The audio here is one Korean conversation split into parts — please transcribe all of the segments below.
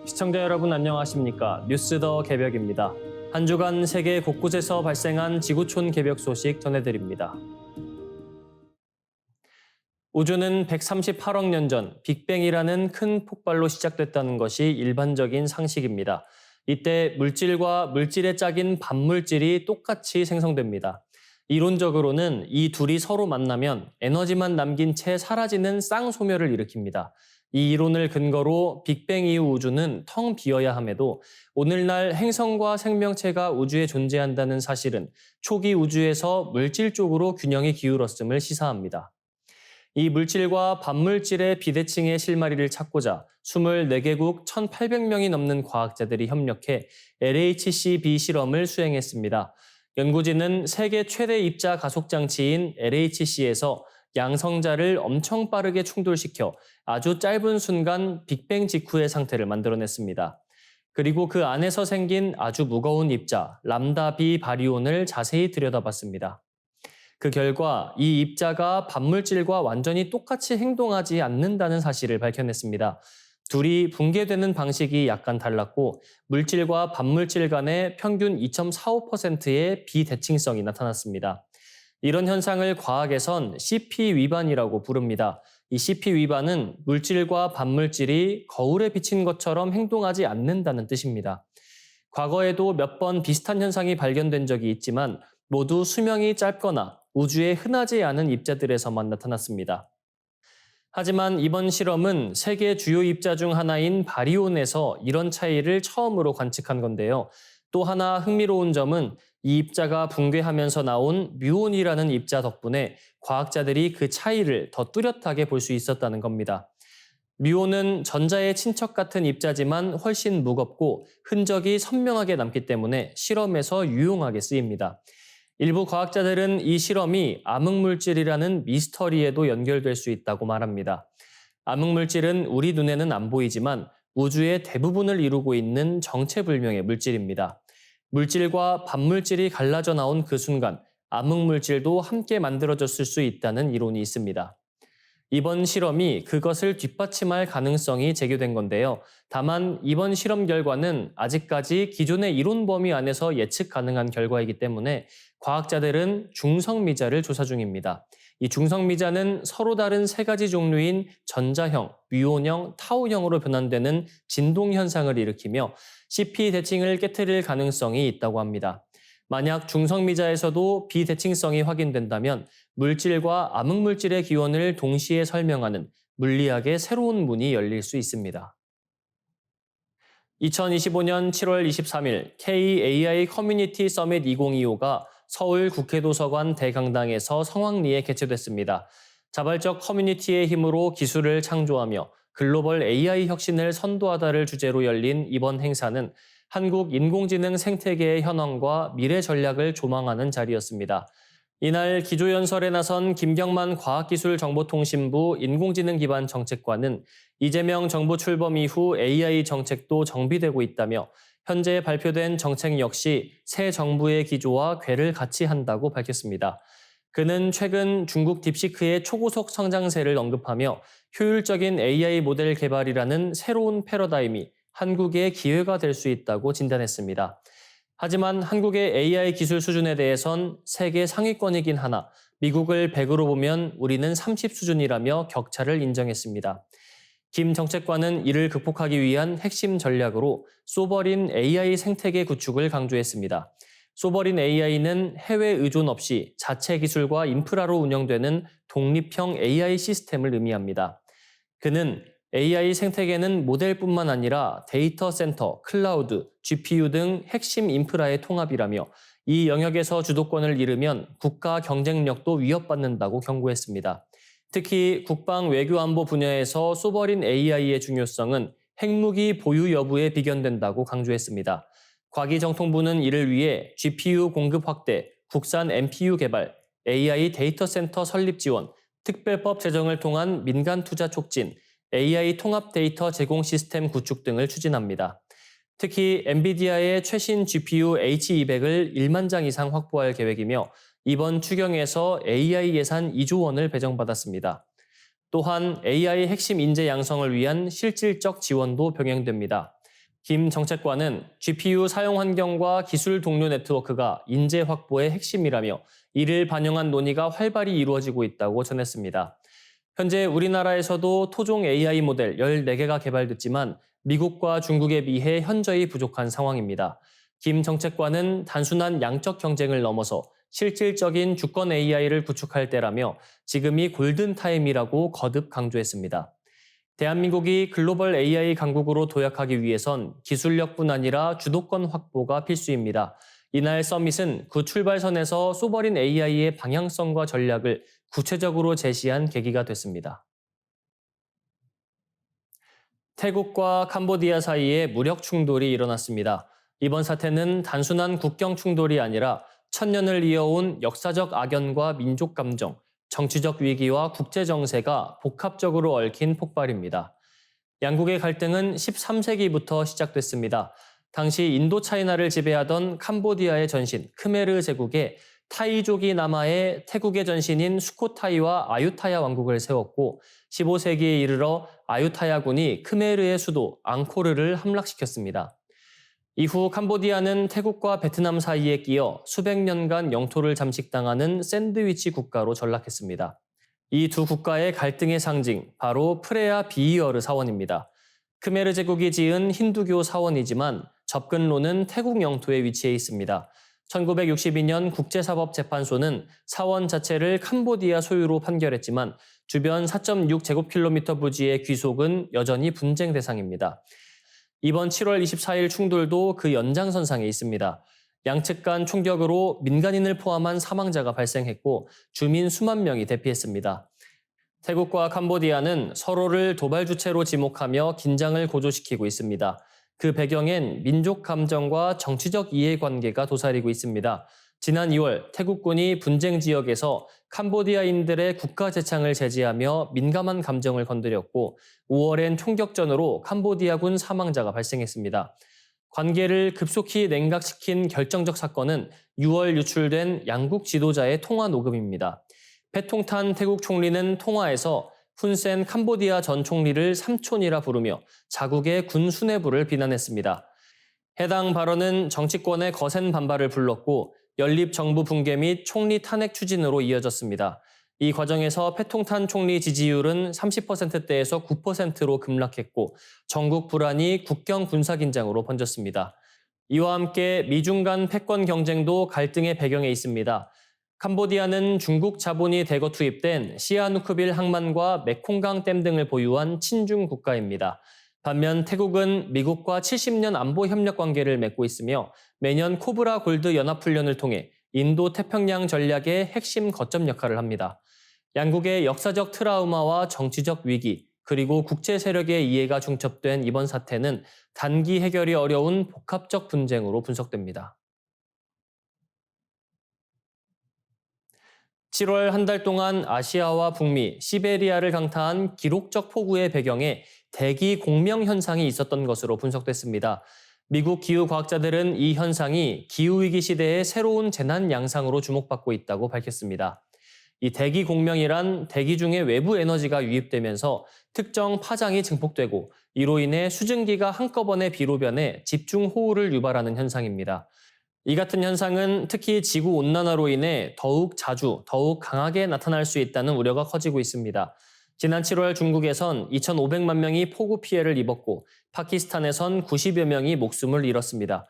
시청자 여러분 안녕하십니까? 뉴스 더 개벽입니다. 한 주간 세계 곳곳에서 발생한 지구촌 개벽 소식 전해드립니다. 우주는 138억 년 전 빅뱅이라는 큰 폭발로 시작됐다는 것이 일반적인 상식입니다. 이때 물질과 물질의 짝인 반물질이 똑같이 생성됩니다. 이론적으로는 이 둘이 서로 만나면 에너지만 남긴 채 사라지는 쌍소멸을 일으킵니다. 이 이론을 근거로 빅뱅 이후 우주는 텅 비어야 함에도 오늘날 행성과 생명체가 우주에 존재한다는 사실은 초기 우주에서 물질 쪽으로 균형이 기울었음을 시사합니다. 이 물질과 반물질의 비대칭의 실마리를 찾고자 24개국 1,800명이 넘는 과학자들이 협력해 LHC-b 실험을 수행했습니다. 연구진은 세계 최대 입자 가속 장치인 LHC에서 양성자를 엄청 빠르게 충돌시켜 아주 짧은 순간 빅뱅 직후의 상태를 만들어냈습니다. 그리고 그 안에서 생긴 아주 무거운 입자, 람다-B 바리온을 자세히 들여다봤습니다. 그 결과 이 입자가 반물질과 완전히 똑같이 행동하지 않는다는 사실을 밝혀냈습니다. 둘이 붕괴되는 방식이 약간 달랐고 물질과 반물질 간의 평균 2.45%의 비대칭성이 나타났습니다. 이런 현상을 과학에선 CP 위반이라고 부릅니다. 이 CP 위반은 물질과 반물질이 거울에 비친 것처럼 행동하지 않는다는 뜻입니다. 과거에도 몇 번 비슷한 현상이 발견된 적이 있지만 모두 수명이 짧거나 우주에 흔하지 않은 입자들에서만 나타났습니다. 하지만 이번 실험은 세계 주요 입자 중 하나인 바리온에서 이런 차이를 처음으로 관측한 건데요. 또 하나 흥미로운 점은 이 입자가 붕괴하면서 나온 뮤온이라는 입자 덕분에 과학자들이 그 차이를 더 뚜렷하게 볼 수 있었다는 겁니다. 뮤온은 전자의 친척 같은 입자지만 훨씬 무겁고 흔적이 선명하게 남기 때문에 실험에서 유용하게 쓰입니다. 일부 과학자들은 이 실험이 암흑물질이라는 미스터리에도 연결될 수 있다고 말합니다. 암흑물질은 우리 눈에는 안 보이지만 우주의 대부분을 이루고 있는 정체불명의 물질입니다. 물질과 반물질이 갈라져 나온 그 순간 암흑물질도 함께 만들어졌을 수 있다는 이론이 있습니다. 이번 실험이 그것을 뒷받침할 가능성이 제기된 건데요. 다만 이번 실험 결과는 아직까지 기존의 이론 범위 안에서 예측 가능한 결과이기 때문에 과학자들은 중성미자를 조사 중입니다. 이 중성미자는 서로 다른 세 가지 종류인 전자형, 뮤온형, 타우형으로 변환되는 진동 현상을 일으키며 CP 대칭을 깨트릴 가능성이 있다고 합니다. 만약 중성미자에서도 비대칭성이 확인된다면 물질과 암흑물질의 기원을 동시에 설명하는 물리학의 새로운 문이 열릴 수 있습니다. 2025년 7월 23일 KAI 커뮤니티 서밋 2025가 서울 국회도서관 대강당에서 성황리에 개최됐습니다. 자발적 커뮤니티의 힘으로 기술을 창조하며 글로벌 AI 혁신을 선도하다를 주제로 열린 이번 행사는 한국 인공지능 생태계의 현황과 미래 전략을 조망하는 자리였습니다. 이날 기조연설에 나선 김경만 과학기술정보통신부 인공지능 기반 정책관은 이재명 정부 출범 이후 AI 정책도 정비되고 있다며 현재 발표된 정책 역시 새 정부의 기조와 궤를 같이 한다고 밝혔습니다. 그는 최근 중국 딥시크의 초고속 성장세를 언급하며 효율적인 AI 모델 개발이라는 새로운 패러다임이 한국의 기회가 될 수 있다고 진단했습니다. 하지만 한국의 AI 기술 수준에 대해선 세계 상위권이긴 하나 미국을 100으로 보면 우리는 30 수준이라며 격차를 인정했습니다. 김 정책관은 이를 극복하기 위한 핵심 전략으로 소버린 AI 생태계 구축을 강조했습니다. 소버린 AI는 해외 의존 없이 자체 기술과 인프라로 운영되는 독립형 AI 시스템을 의미합니다. 그는 AI 생태계는 모델뿐만 아니라 데이터 센터, 클라우드, GPU 등 핵심 인프라의 통합이라며 이 영역에서 주도권을 잃으면 국가 경쟁력도 위협받는다고 경고했습니다. 특히 국방 외교 안보 분야에서 소버린 AI의 중요성은 핵무기 보유 여부에 비견된다고 강조했습니다. 과기정통부는 이를 위해 GPU 공급 확대, 국산 NPU 개발, AI 데이터 센터 설립 지원, 특별법 제정을 통한 민간 투자 촉진, AI 통합 데이터 제공 시스템 구축 등을 추진합니다. 특히 엔비디아의 최신 GPU H200을 1만 장 이상 확보할 계획이며 이번 추경에서 AI 예산 2조 원을 배정받았습니다. 또한 AI 핵심 인재 양성을 위한 실질적 지원도 병행됩니다. 김 정책관은 GPU 사용 환경과 기술 동료 네트워크가 인재 확보의 핵심이라며 이를 반영한 논의가 활발히 이루어지고 있다고 전했습니다. 현재 우리나라에서도 토종 AI 모델 14개가 개발됐지만 미국과 중국에 비해 현저히 부족한 상황입니다. 김 정책관은 단순한 양적 경쟁을 넘어서 실질적인 주권 AI를 구축할 때라며 지금이 골든타임이라고 거듭 강조했습니다. 대한민국이 글로벌 AI 강국으로 도약하기 위해선 기술력뿐 아니라 주도권 확보가 필수입니다. 이날 서밋은 그 출발선에서 소버린 AI의 방향성과 전략을 구체적으로 제시한 계기가 됐습니다. 태국과 캄보디아 사이에 무력 충돌이 일어났습니다. 이번 사태는 단순한 국경 충돌이 아니라 천년을 이어온 역사적 악연과 민족 감정, 정치적 위기와 국제 정세가 복합적으로 얽힌 폭발입니다. 양국의 갈등은 13세기부터 시작됐습니다. 당시 인도차이나를 지배하던 캄보디아의 전신 크메르 제국에 타이족이 남하해 태국의 전신인 수코타이와 아유타야 왕국을 세웠고 15세기에 이르러 아유타야군이 크메르의 수도 앙코르를 함락시켰습니다. 이후 캄보디아는 태국과 베트남 사이에 끼어 수백 년간 영토를 잠식당하는 샌드위치 국가로 전락했습니다. 이 두 국가의 갈등의 상징, 바로 프레아 비이어르 사원입니다. 크메르 제국이 지은 힌두교 사원이지만 접근로는 태국 영토에 위치해 있습니다. 1962년 국제사법재판소는 사원 자체를 캄보디아 소유로 판결했지만 주변 4.6제곱킬로미터 부지의 귀속은 여전히 분쟁 대상입니다. 이번 7월 24일 충돌도 그 연장선상에 있습니다. 양측 간 총격으로 민간인을 포함한 사망자가 발생했고 주민 수만 명이 대피했습니다. 태국과 캄보디아는 서로를 도발 주체로 지목하며 긴장을 고조시키고 있습니다. 그 배경엔 민족 감정과 정치적 이해관계가 도사리고 있습니다. 지난 2월 태국군이 분쟁 지역에서 캄보디아인들의 국가 재창을 제지하며 민감한 감정을 건드렸고 5월엔 총격전으로 캄보디아군 사망자가 발생했습니다. 관계를 급속히 냉각시킨 결정적 사건은 6월 유출된 양국 지도자의 통화 녹음입니다. 패통탄 태국 총리는 통화에서 훈센 캄보디아 전 총리를 삼촌이라 부르며 자국의 군 수뇌부를 비난했습니다. 해당 발언은 정치권의 거센 반발을 불렀고 연립 정부 붕괴 및 총리 탄핵 추진으로 이어졌습니다. 이 과정에서 패통탄 총리 지지율은 30%대에서 9%로 급락했고 전국 불안이 국경 군사 긴장으로 번졌습니다. 이와 함께 미중 간 패권 경쟁도 갈등의 배경에 있습니다. 캄보디아는 중국 자본이 대거 투입된 시아누크빌 항만과 메콩강 댐 등을 보유한 친중 국가입니다. 반면 태국은 미국과 70년 안보 협력 관계를 맺고 있으며 매년 코브라 골드 연합훈련을 통해 인도 태평양 전략의 핵심 거점 역할을 합니다. 양국의 역사적 트라우마와 정치적 위기, 그리고 국제 세력의 이해가 중첩된 이번 사태는 단기 해결이 어려운 복합적 분쟁으로 분석됩니다. 7월 한 달 동안 아시아와 북미, 시베리아를 강타한 기록적 폭우의 배경에 대기 공명 현상이 있었던 것으로 분석됐습니다. 미국 기후과학자들은 이 현상이 기후위기 시대의 새로운 재난 양상으로 주목받고 있다고 밝혔습니다. 이 대기 공명이란 대기 중에 외부 에너지가 유입되면서 특정 파장이 증폭되고 이로 인해 수증기가 한꺼번에 비로 변해 집중호우를 유발하는 현상입니다. 이 같은 현상은 특히 지구온난화로 인해 더욱 자주, 더욱 강하게 나타날 수 있다는 우려가 커지고 있습니다. 지난 7월 중국에선 2,500만 명이 폭우 피해를 입었고 파키스탄에선 90여 명이 목숨을 잃었습니다.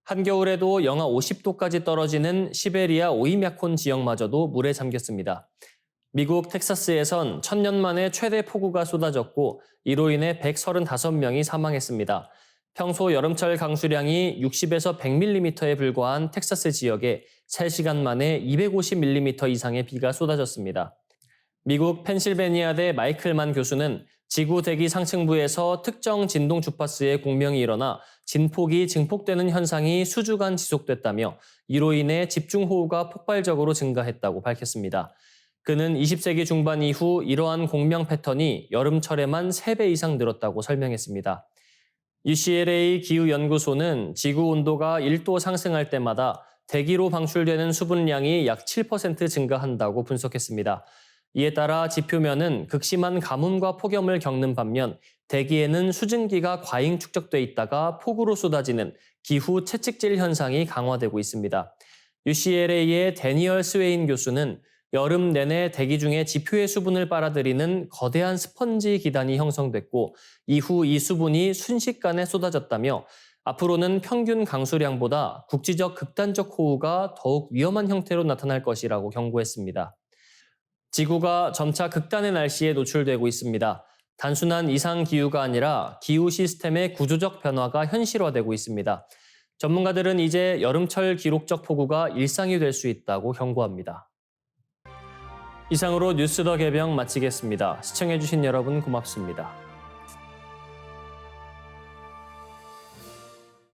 한겨울에도 영하 50도까지 떨어지는 시베리아 오이мя콘 지역마저도 물에 잠겼습니다. 미국 텍사스에선 1000년 만에 최대 폭우가 쏟아졌고 이로 인해 135명이 사망했습니다. 평소 여름철 강수량이 60에서 100mm에 불과한 텍사스 지역에 3시간 만에 250mm 이상의 비가 쏟아졌습니다. 미국 펜실베니아대 마이클만 교수는 지구 대기 상층부에서 특정 진동 주파수의 공명이 일어나 진폭이 증폭되는 현상이 수주간 지속됐다며 이로 인해 집중호우가 폭발적으로 증가했다고 밝혔습니다. 그는 20세기 중반 이후 이러한 공명 패턴이 여름철에만 3배 이상 늘었다고 설명했습니다. UCLA 기후연구소는 지구 온도가 1도 상승할 때마다 대기로 방출되는 수분량이 약 7% 증가한다고 분석했습니다. 이에 따라 지표면은 극심한 가뭄과 폭염을 겪는 반면 대기에는 수증기가 과잉 축적돼 있다가 폭우로 쏟아지는 기후 채찍질 현상이 강화되고 있습니다. UCLA의 데니얼 스웨인 교수는 여름 내내 대기 중에 지표의 수분을 빨아들이는 거대한 스펀지 기단이 형성됐고 이후 이 수분이 순식간에 쏟아졌다며 앞으로는 평균 강수량보다 국지적 극단적 호우가 더욱 위험한 형태로 나타날 것이라고 경고했습니다. 지구가 점차 극단의 날씨에 노출되고 있습니다. 단순한 이상 기후가 아니라 기후 시스템의 구조적 변화가 현실화되고 있습니다. 전문가들은 이제 여름철 기록적 폭우가 일상이 될 수 있다고 경고합니다. 이상으로 뉴스 더 개병 마치겠습니다. 시청해주신 여러분 고맙습니다.